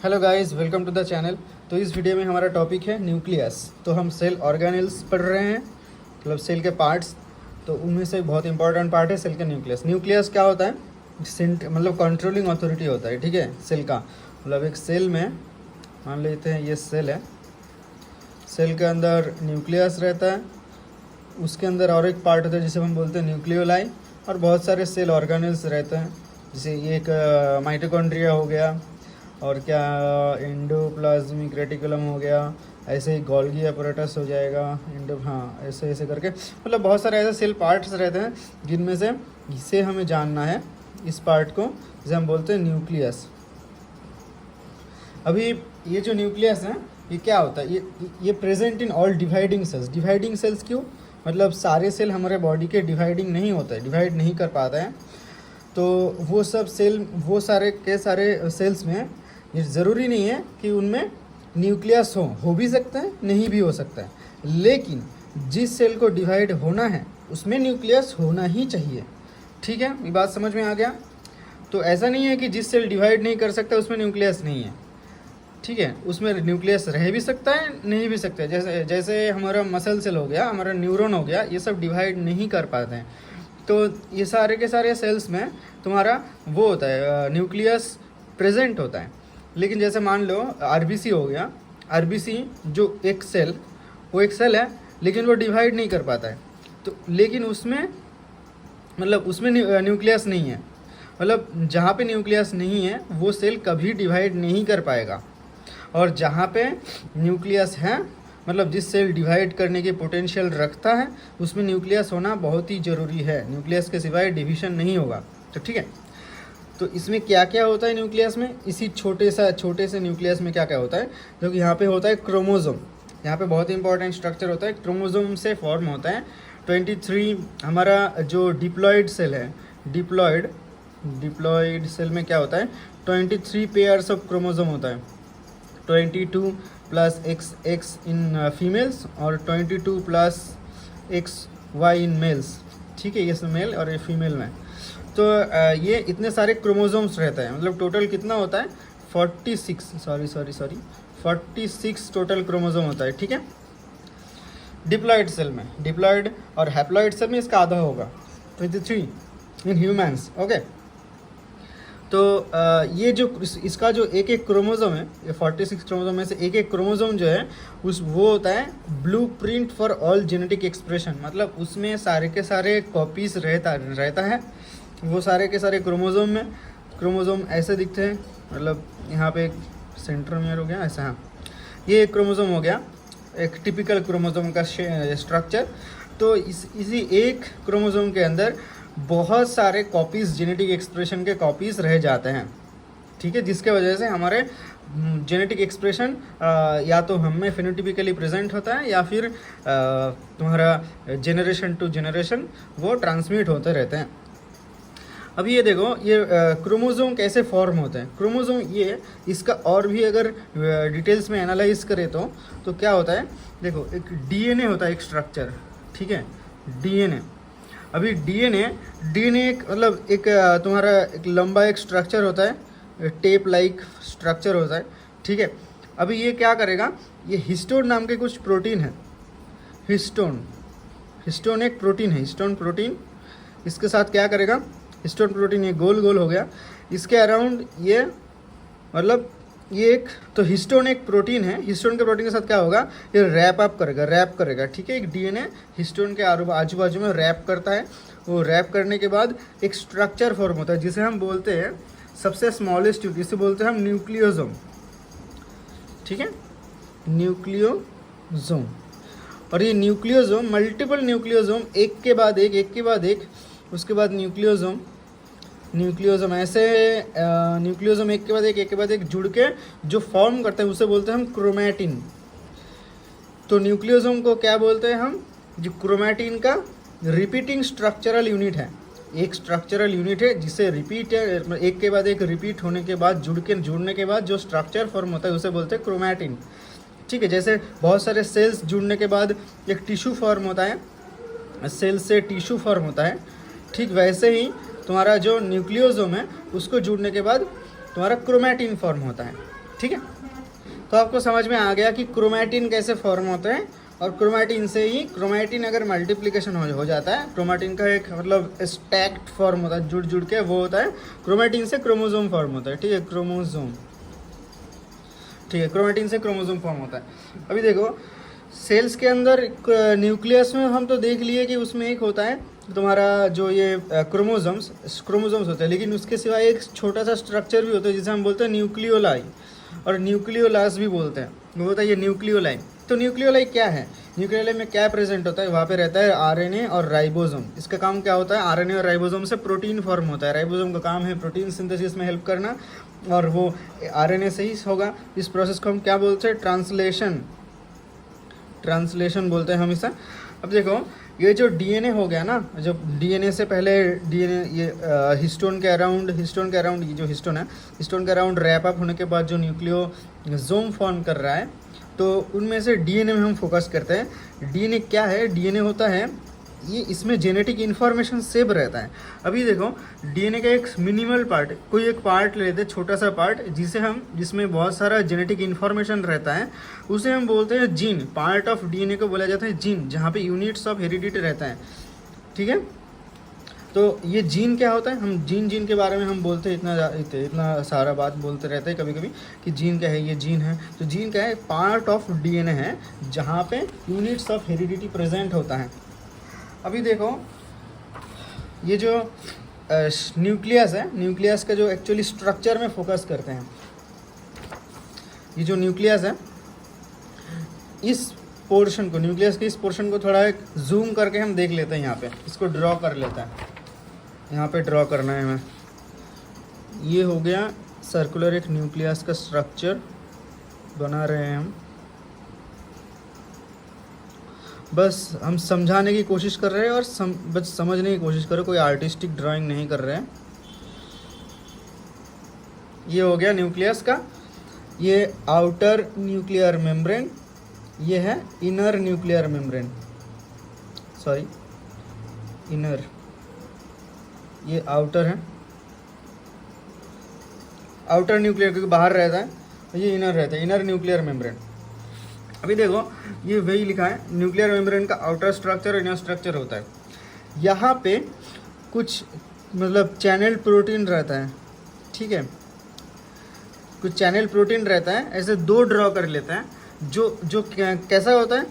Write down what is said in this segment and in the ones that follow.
Hello guys, welcome to the channel. तो इस video में हमारा टॉपिक है न्यूक्लियस। तो हम सेल ऑर्गेनेल्स पढ़ रहे हैं, मतलब सेल के पार्ट्स। तो उनमें से बहुत इंपॉर्टेंट पार्ट है सेल का न्यूक्लियस। न्यूक्लियस क्या होता है? मतलब कंट्रोलिंग अथॉरिटी होता है, ठीक है, सेल का। मतलब एक सेल में मान लेते हैं ये सेल है, सेल के अंदर न्यूक्लियस रहता है, उसके अंदर और एक पार्ट होता है जिसे हम बोलते हैं न्यूक्लियोलाई, और बहुत सारे सेल ऑर्गेनेल्स रहते हैं। जैसे ये एक माइटोकॉन्ड्रिया हो गया, और क्या एंडोप्लाज्मिक रेटिकुलम हो गया, ऐसे ही गोल्गी अपैरेटस हो जाएगा, ऐसे ऐसे करके मतलब बहुत सारे ऐसे सेल पार्ट्स रहते हैं जिनमें से इसे हमें जानना है, इस पार्ट को जिसे हम बोलते हैं न्यूक्लियस। अभी ये जो न्यूक्लियस है ये क्या होता है? ये present in all dividing cells. Dividing cells क्यों? मतलब सारे सेल हमारे बॉडी के डिवाइडिंग नहीं होता है, डिवाइड नहीं कर पाते हैं। तो वो सब सेल, वो सारे के सारे सेल्स में ये ज़रूरी नहीं है कि उनमें न्यूक्लियस हो भी सकता है, नहीं भी हो सकता है, लेकिन जिस सेल को डिवाइड होना है उसमें न्यूक्लियस होना ही चाहिए। ठीक है, ये बात समझ में आ गया? तो ऐसा नहीं है कि जिस सेल डिवाइड नहीं कर सकता उसमें न्यूक्लियस नहीं है, ठीक है, उसमें न्यूक्लियस रह भी सकता है, नहीं भी सकता है। जैसे जैसे हमारा मसल सेल हो गया, हमारा न्यूरॉन हो गया, ये सब डिवाइड नहीं कर पाते हैं। तो ये सारे के सारे सेल्स में तुम्हारा वो होता है, न्यूक्लियस प्रेजेंट होता है। लेकिन जैसे मान लो आरबीसी हो गया, आरबीसी जो एक सेल, वो एक सेल है लेकिन वो डिवाइड नहीं कर पाता है। तो लेकिन उसमें मतलब उसमें न्यूक्लियस नहीं है, मतलब जहाँ पे न्यूक्लियस नहीं है वो सेल कभी डिवाइड नहीं कर पाएगा। और जहाँ पे न्यूक्लियस है, मतलब जिस सेल डिवाइड करने की पोटेंशियल रखता है, उसमें न्यूक्लियस होना बहुत ही ज़रूरी है। न्यूक्लियस के सिवाय डिवीजन नहीं होगा। तो ठीक है, तो इसमें क्या क्या होता है न्यूक्लियस में? इसी छोटे से न्यूक्लियस में क्या क्या होता है? जो कि यहाँ पे होता है क्रोमोसोम। यहाँ पे बहुत इंपॉर्टेंट स्ट्रक्चर होता है, क्रोमोसोम से फॉर्म होता है 23। हमारा जो डिप्लॉयड सेल है, डिप्लॉयड सेल में क्या होता है? 23 पेयर्स ऑफ क्रोमोसोम होता है। 22 प्लस एक्स इन फीमेल्स और 22 plus X Y in males. ठीक है, ये सब मेल और ये फीमेल में। तो ये इतने सारे क्रोमोसोम्स रहते हैं। मतलब टोटल कितना होता है? 46 टोटल क्रोमोसोम होता है। ठीक है, डिप्लॉयड सेल में। डिप्लॉयड और हैप्लॉयड सेल में इसका आधा होगा, 23 इन ह्यूमन्स। ओके, तो ये जो इसका जो एक एक क्रोमोसोम है, ये 46 क्रोमोसोम में से एक एक क्रोमोसोम जो है वो होता है blueprint for all genetic expression. मतलब उसमें सारे के सारे कॉपीज रहता है वो सारे के सारे क्रोमोसोम में। क्रोमोसोम ऐसे दिखते हैं, मतलब यहाँ पे एक सेंट्रोमियर हो गया ऐसा। हाँ, ये एक क्रोमोसोम हो गया, एक टिपिकल क्रोमोसोम का स्ट्रक्चर। तो इसी एक क्रोमोसोम के अंदर बहुत सारे कॉपीज़, जेनेटिक एक्सप्रेशन के कॉपीज़ रह जाते हैं। ठीक है, जिसके वजह से हमारे जेनेटिक एक्सप्रेशन या तो हम में फिनोटिपिकली प्रेजेंट होता है, या फिर तुम्हारा जेनरेशन टू जेनरेशन वो ट्रांसमिट होते रहते हैं। अभी ये देखो, ये क्रोमोसोम कैसे फॉर्म होते हैं। क्रोमोसोम ये इसका और भी अगर डिटेल्स में एनालाइज करें तो क्या होता है? देखो, एक डीएनए होता है, एक स्ट्रक्चर। ठीक है, डीएनए। अभी डीएनए एक मतलब एक तुम्हारा एक लंबा एक स्ट्रक्चर होता है, टेप लाइक स्ट्रक्चर होता है। ठीक है, अभी ये क्या करेगा? ये हिस्टोन नाम के कुछ प्रोटीन है। हिस्टोन एक प्रोटीन है, हिस्टोन प्रोटीन। इसके साथ क्या करेगा? हिस्टोन प्रोटीन ये गोल गोल हो गया, इसके अराउंड ये मतलब ये एक, तो हिस्टोन एक प्रोटीन है। हिस्टोन के प्रोटीन के साथ क्या होगा? ये रैप करेगा। ठीक है, एक डीएनए हिस्टोन के आजू बाजू में रैप करता है। वो रैप करने के बाद एक स्ट्रक्चर फॉर्म होता है जिसे हम बोलते हैं सबसे स्मॉलेस्ट यूनिट, जिसे बोलते हैं हम न्यूक्लियोसोम। ठीक है, न्यूक्लियोसोम। और ये न्यूक्लियोसोम, मल्टीपल न्यूक्लियोसोम, एक के बाद एक, उसके बाद न्यूक्लियोसोम ऐसे न्यूक्लियोसोम एक के बाद एक जुड़ के जो फॉर्म करते हैं उसे बोलते हैं हम क्रोमैटिन। तो न्यूक्लियोसोम को क्या बोलते हैं हम? जो क्रोमैटिन का रिपीटिंग स्ट्रक्चरल यूनिट है, एक स्ट्रक्चरल यूनिट है जिसे रिपीट है, एक के बाद एक रिपीट होने के बाद जुड़ने के बाद जो स्ट्रक्चर फॉर्म होता है उसे बोलते हैं क्रोमैटिन। ठीक है, जैसे बहुत सारे सेल्स जुड़ने के बाद एक टिश्यू फॉर्म होता है, सेल से टिश्यू फॉर्म होता है। ठीक वैसे ही तुम्हारा जो न्यूक्लियोसोम है उसको जुड़ने के बाद तुम्हारा क्रोमैटिन फॉर्म होता है। ठीक है, तो आपको समझ में आ गया कि क्रोमैटिन कैसे फॉर्म होता है, और क्रोमैटिन से ही, क्रोमैटिन अगर मल्टीप्लिकेशन हो जाता है, क्रोमैटिन का एक मतलब स्टैक्ड फॉर्म होता है, जुड़ जुड़ के वो होता है, क्रोमैटिन से क्रोमोसोम फॉर्म होता है। ठीक है, क्रोमोसोम, ठीक है, क्रोमैटिन से क्रोमोसोम फॉर्म होता है। अभी देखो सेल्स के अंदर न्यूक्लियस में हम तो देख लिए कि उसमें एक होता है तुम्हारा जो ये क्रोमोसोम्स होते हैं, लेकिन उसके सिवाय एक छोटा सा स्ट्रक्चर भी होता है जिसे हम बोलते हैं न्यूक्लियोलाई, और न्यूक्लियोलास भी बोलते हैं, वो होता है ये न्यूक्लियोलाई। तो न्यूक्लियोलाई क्या है, न्यूक्लियोलाई में क्या प्रेजेंट होता है, वहाँ पे रहता है आरएनए और राइबोसोम। इसका काम क्या होता है, आरएनए और राइबोसोम से प्रोटीन फॉर्म होता है। राइबोसोम का काम है प्रोटीन सिंथेसिस में हेल्प करना, और वो आरएनए से ही होगा। इस प्रोसेस को हम क्या बोलते हैं, ट्रांसलेशन बोलते हैं हम इसे। अब देखो ये जो डीएनए हो गया ना, जो डीएनए से पहले डीएनए ये हिस्टोन के अराउंड ये जो हिस्टोन है, हिस्टोन के अराउंड रैप अप होने के बाद जो न्यूक्लियोसोम फॉर्म कर रहा है, तो उनमें से डीएनए में हम फोकस करते हैं। डीएनए क्या है, डीएनए होता है ये, इसमें जेनेटिक इन्फॉर्मेशन सेव रहता है। अभी देखो डीएनए का एक मिनिमल पार्ट, कोई एक पार्ट लेते हैं, छोटा सा पार्ट, जिसमें बहुत सारा जेनेटिक इन्फॉर्मेशन रहता है, उसे हम बोलते हैं जीन। पार्ट ऑफ डीएनए को बोला जाता है जीन, जहाँ पे यूनिट्स ऑफ हेरिडिटी रहता है। ठीक है, तो ये जीन क्या होता है, हम जीन के बारे में हम बोलते हैं, इतना सारा बात बोलते रहते हैं कभी कभी कि जीन क्या है, ये जीन है। तो जीन क्या है, पार्ट ऑफ डीएनए है जहाँ पे यूनिट्स ऑफ हेरिडिटी प्रेजेंट होता है। अभी देखो ये जो न्यूक्लियस है, न्यूक्लियस का जो एक्चुअली स्ट्रक्चर में फोकस करते हैं, ये जो न्यूक्लियस है, इस पोर्शन को, न्यूक्लियस के इस पोर्शन को थोड़ा एक जूम करके हम देख लेते हैं। यहाँ पे इसको ड्रॉ कर लेता है, यहाँ पे ड्रॉ करना है हमें। ये हो गया सर्कुलर एक न्यूक्लियस का स्ट्रक्चर बना रहे हैं हम, बस हम समझाने की कोशिश कर रहे हैं और बस समझने की कोशिश कर रहे हैं, कोई आर्टिस्टिक ड्राइंग नहीं कर रहे हैं। ये हो गया न्यूक्लियस का, ये आउटर न्यूक्लियर मेम्ब्रेन, ये है inner nuclear membrane, sorry inner, ये आउटर है, आउटर न्यूक्लियर क्योंकि बाहर रहता है, ये इनर रहता है, इनर न्यूक्लियर मेम्ब्रेन। अभी देखो ये वही लिखा है, न्यूक्लियर मेम्ब्रेन का आउटर स्ट्रक्चर और इनर स्ट्रक्चर होता है। यहाँ पे कुछ मतलब चैनल प्रोटीन रहता है, ठीक है, कुछ चैनल प्रोटीन रहता है, ऐसे दो ड्रॉ कर लेता है। जो कैसा होता है,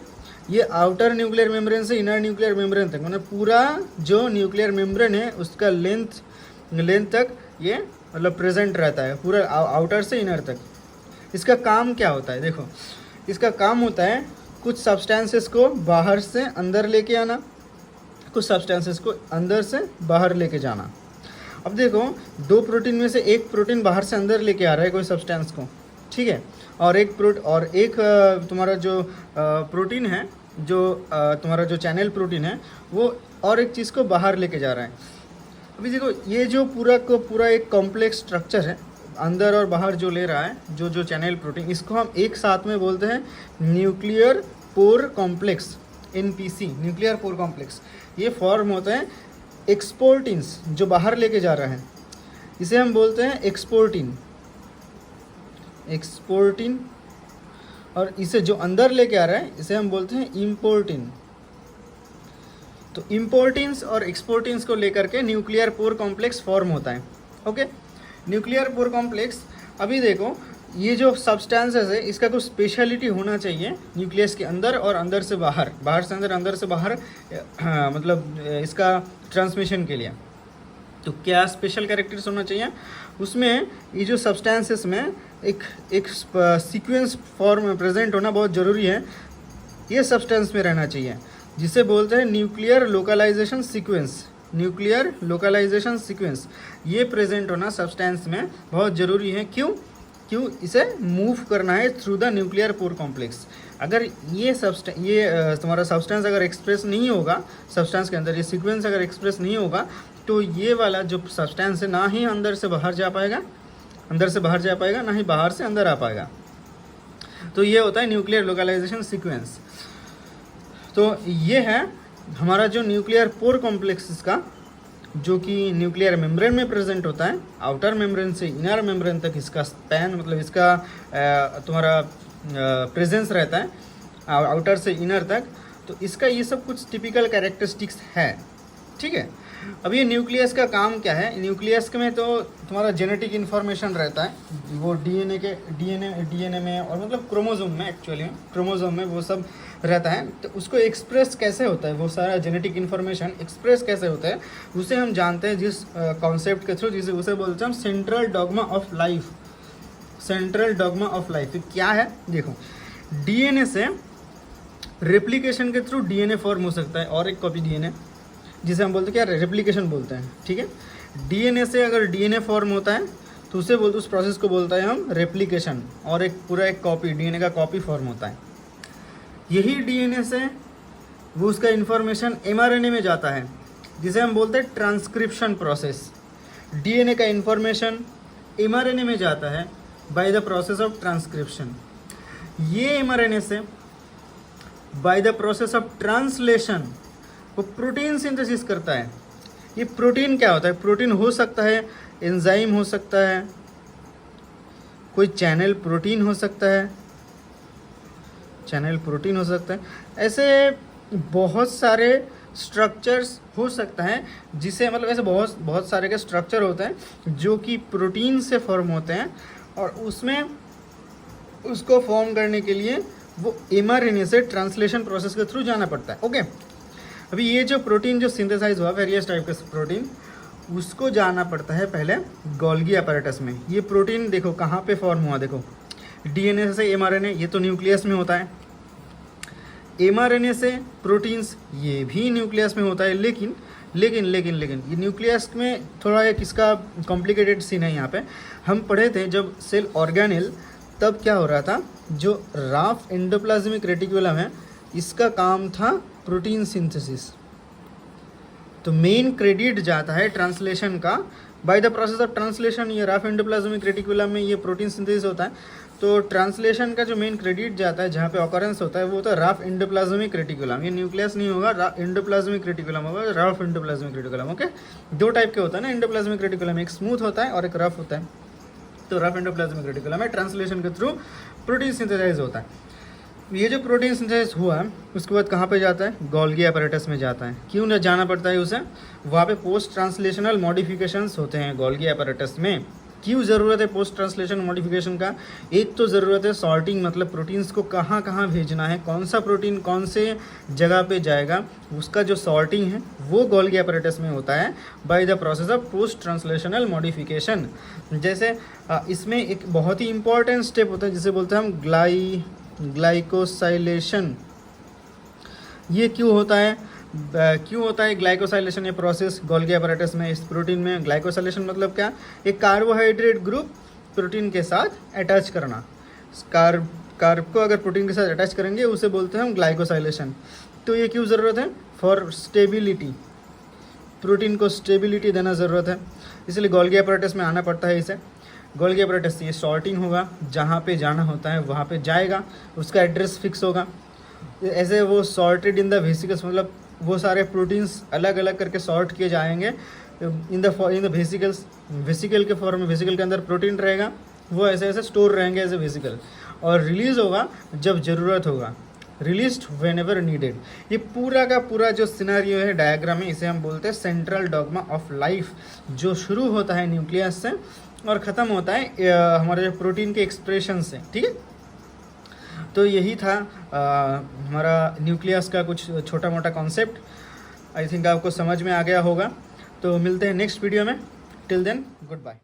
ये आउटर न्यूक्लियर मेम्ब्रेन से इनर न्यूक्लियर मेम्ब्रेन तक, मतलब पूरा जो न्यूक्लियर मेम्ब्रेन है उसका लेंथ तक ये मतलब प्रेजेंट रहता है, पूरा आउटर से इनर तक। इसका काम क्या होता है, देखो इसका काम होता है कुछ सब्सटेंसेस को बाहर से अंदर लेके आना, कुछ सब्सटेंसेस को अंदर से बाहर लेके जाना। अब देखो दो प्रोटीन में से एक प्रोटीन बाहर से अंदर लेके आ रहा है कोई सब्सटेंस को, ठीक है, और एक तुम्हारा जो प्रोटीन है, जो तुम्हारा जो चैनल प्रोटीन है, वो और एक चीज़ को बाहर लेके जा रहा है। अभी देखो ये जो पूरा एक कॉम्प्लेक्स स्ट्रक्चर है, अंदर और बाहर जो ले रहा है, जो चैनल प्रोटीन, इसको हम एक साथ में बोलते हैं nuclear pore complex, NPC, nuclear pore complex. ये फॉर्म होता है एक्सपोर्टिन्स, जो बाहर लेके जा रहा है, इसे हम बोलते हैं एक्सपोर्टिन, और इसे जो अंदर लेके आ रहा है इसे हम बोलते हैं इम्पोर्टिन। तो इम्पोर्टिन्स और एक्सपोर्टिन्स को लेकर के न्यूक्लियर पोर कॉम्प्लेक्स फॉर्म होता है। Okay, nuclear pore complex. अभी देखो ये जो सब्सटेंसेस है, इसका कुछ स्पेशलिटी होना चाहिए न्यूक्लियस के अंदर और अंदर से बाहर, बाहर से अंदर, अंदर से बाहर, मतलब इसका ट्रांसमिशन के लिए। तो क्या स्पेशल कैरेक्टर्स होना चाहिए उसमें, ये जो सब्सटेंसेस में एक सीक्वेंस फॉर्म में प्रेजेंट होना बहुत ज़रूरी है, ये सब्सटेंस में रहना चाहिए, जिसे बोलते हैं nuclear localization sequence. Nuclear localization sequence ये प्रेजेंट होना सब्सटेंस में बहुत ज़रूरी है। क्यों इसे मूव करना है through the nuclear pore complex. अगर ये तुम्हारा सब्सटेंस अगर एक्सप्रेस नहीं होगा, सब्सटेंस के अंदर ये सीक्वेंस अगर एक्सप्रेस नहीं होगा, तो ये वाला जो सब्सटेंस है ना ही अंदर से बाहर जा पाएगा, ना ही बाहर से अंदर आ पाएगा। तो ये होता है न्यूक्लियर लोकलाइजेशन सीक्वेंस। तो ये है हमारा जो न्यूक्लियर पोर कॉम्प्लेक्स का जो कि न्यूक्लियर मेम्ब्रेन में प्रेजेंट होता है। आउटर मेम्ब्रेन से इनर मेम्ब्रेन तक इसका स्पैन मतलब इसका तुम्हारा प्रेजेंस रहता है, आउटर से इनर तक। तो इसका ये सब कुछ टिपिकल कैरेक्टरिस्टिक्स है, ठीक है। अब ये न्यूक्लियस का काम क्या है, न्यूक्लियस में तो तुम्हारा जेनेटिक इन्फॉर्मेशन रहता है, वो डीएनए में और मतलब क्रोमोसोम में, एक्चुअली क्रोमोसोम में वो सब रहता है। तो उसको एक्सप्रेस कैसे होता है, वो सारा जेनेटिक इन्फॉर्मेशन एक्सप्रेस कैसे होता है, उसे हम जानते हैं जिस कॉन्सेप्ट के थ्रू, जिसे उसे बोलते हैं हम central dogma of life. Central dogma of life क्या है, देखो डीएनए से रेप्लिकेशन के थ्रू डीएनए फॉर्म हो सकता है और एक कॉपी डीएनए, जिसे हम बोलते हैं क्या, रेप्लिकेशन बोलते हैं, ठीक है। डीएनए से अगर डीएनए फॉर्म होता है तो उसे बोलते, उस प्रोसेस को बोलता है हम रेप्लिकेशन, और एक पूरा एक कॉपी डीएनए का कॉपी फॉर्म होता है। यही डीएनए से वो उसका इन्फॉर्मेशन एमआरएनए में जाता है, जिसे हम बोलते हैं ट्रांसक्रिप्शन प्रोसेस। डीएनए का इन्फॉर्मेशन एमआरएनए में जाता है by the process of transcription. ये एमआरएनए से by the process of translation वो प्रोटीन सिंथेसिस करता है। ये प्रोटीन क्या होता है, प्रोटीन हो सकता है एंजाइम हो सकता है, कोई चैनल प्रोटीन हो सकता है, चैनल प्रोटीन हो सकता है, ऐसे बहुत सारे स्ट्रक्चर्स हो सकता है, जिसे मतलब ऐसे बहुत सारे के स्ट्रक्चर होते हैं जो कि प्रोटीन से फॉर्म होते हैं, और उसमें उसको फॉर्म करने के लिए वो एमआरएनए से ट्रांसलेशन प्रोसेस के थ्रू जाना पड़ता है। ओके, अभी ये जो प्रोटीन जो सिंथेसाइज हुआ वेरियस टाइप के प्रोटीन, उसको जाना पड़ता है पहले गोल्गी अपैरेटस में। ये प्रोटीन देखो कहाँ पे फॉर्म हुआ, देखो डीएनए से एमआरएनए, ये तो न्यूक्लियस में होता है। एमआरएनए से प्रोटीन्स, ये भी न्यूक्लियस में होता है। लेकिन ये न्यूक्लियस में थोड़ा एक इसका कॉम्प्लिकेटेड सीन है। यहाँ पे हम पढ़े थे जब सेल ऑर्गेनेल, तब क्या हो रहा था, जो राफ एंडोप्लाज्मिक रेटिकुलम है, इसका काम था प्रोटीन सिंथेसिस। तो मेन क्रेडिट जाता है ट्रांसलेशन का by the process of translation. ये राफ एंडोप्लाज्मिक रेटिकुलम में ये प्रोटीन सिंथेसिस होता है। तो ट्रांसलेशन का जो मेन क्रेडिट जाता है, जहाँ पे ऑकरेंस होता है, वो होता है राफ एंडोप्लाज्मिक रेटिकुलम। ये न्यूक्लियस नहीं होगा, एंडोप्लाज्मिक रेटिकुलम होगा, राफ एंडोप्लाज्मिक रेटिकुलम। ओके, दो टाइप के होता है ना एंडोप्लाज्मिक रेटिकुलम, एक स्मूथ होता है और एक रफ होता है। तो रफ एंडोप्लाज्मिक रेटिकुलम में ट्रांसलेशन के थ्रू प्रोटीन सिंथेसाइज होता है। ये जो प्रोटीन सिंथेसिस हुआ उसके बाद कहाँ पे जाता है, गोल्गी अपैरेटस में जाता है। क्यों न जाना पड़ता है उसे, वहाँ पे पोस्ट ट्रांसलेशनल मॉडिफिकेशंस होते हैं गोल्गी अपैरेटस में। क्यों ज़रूरत है पोस्ट ट्रांसलेशन मॉडिफिकेशन का, एक तो ज़रूरत है सॉर्टिंग, मतलब प्रोटीन्स को कहाँ कहाँ भेजना है, कौन सा प्रोटीन कौन से जगह पे जाएगा, उसका जो सॉर्टिंग है वो गोल्गी अपैरेटस में होता है by the process of post translational modification. जैसे इसमें एक बहुत ही इंपॉर्टेंट स्टेप होता है जिसे बोलते हैं हम ग्लाइकोसाइलेशन। ये क्यों होता है ग्लाइकोसाइलेशन, ये प्रोसेस गोल्गी अपैरेटस में, इस प्रोटीन में। ग्लाइकोसाइलेशन मतलब क्या, एक कार्बोहाइड्रेट ग्रुप प्रोटीन के साथ अटैच करना। कार्ब को अगर प्रोटीन के साथ अटैच करेंगे उसे बोलते हैं हम ग्लाइकोसाइलेशन। तो ये क्यों ज़रूरत है, फॉर स्टेबिलिटी, प्रोटीन को स्टेबिलिटी देना ज़रूरत है, इसलिए गोल्गी अपैरेटस में आना पड़ता है इसे। गोल्गी अपैरेटस से ये सॉर्टिंग होगा, जहाँ पे जाना होता है वहाँ पे जाएगा, उसका एड्रेस फिक्स होगा। ऐसे वो सॉर्टेड इन द वेसिकल्स, मतलब वो सारे प्रोटीन्स अलग अलग करके सॉर्ट किए जाएंगे इन द वेसिकल्स। वेसिकल के फॉर्म में, वेसिकल के अंदर प्रोटीन रहेगा, वो ऐसे ऐसे स्टोर रहेंगे एज ए वेसिकल, और रिलीज़ होगा जब ज़रूरत होगा, रिलीज्ड वेन एवर नीडेड। ये पूरा का पूरा जो सिनारियो है डायग्राम में, इसे हम बोलते हैं सेंट्रल डॉग्मा ऑफ लाइफ, जो शुरू होता है न्यूक्लियस से और ख़त्म होता है हमारे प्रोटीन के एक्सप्रेशन से, ठीक है। तो यही था हमारा न्यूक्लियस का कुछ छोटा मोटा कॉन्सेप्ट। आई थिंक आपको समझ में आ गया होगा। तो मिलते हैं नेक्स्ट वीडियो में, टिल देन गुड बाय।